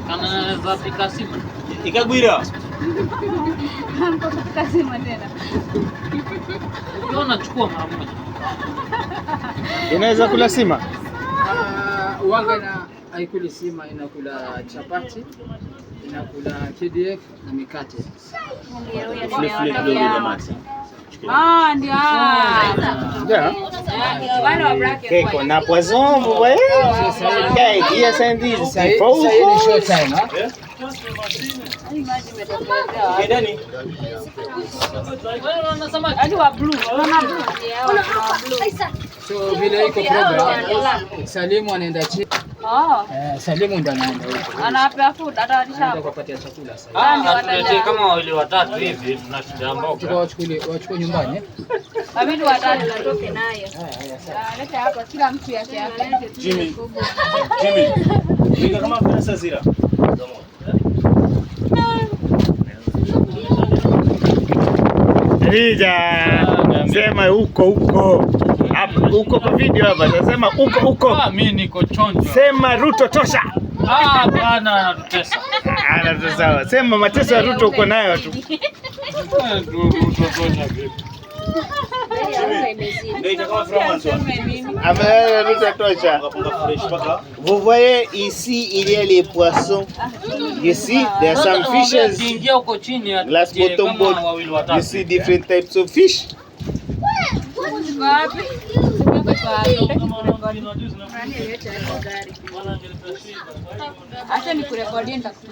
Anaweza pika sima. Ikagwira. Hamko kupika sima tena. Ndio nachukua mara moja. Inaweza kula sima? Wanga na haikuli sima, inakula chapati, inakula KDF na mikate. Ndio. Wale wa black keko na poisson, vous voyez? Kijk, hier zijn die vogels. Short time, ha? Diani. So vile iko program, Salimu anaenda chini. Salimu ndo anaenda huko. Anapea food hata alisha kupatia chakula sasa. Tuletee kama wawili watatu hivi tunashida mboga. Wachukue nyumbani. Wawili watatu natoke nayo. Leta hapa kila mtu yake yake. Jimmy. Nika kama pesa zira. Rija, sema huko. Hapa huko kwa video hapa. Sema huko. Mimi niko chonjo. Sema Ruto tosha. Bwana anatesa. Sawa. Sema mateso ya Ruto uko nayo tu. Ruto tosha vipi? Vous voyez ici il y a les poissons. You see there are some fishes. Last bottom board. You see different types of fish. Acha nikurekodie.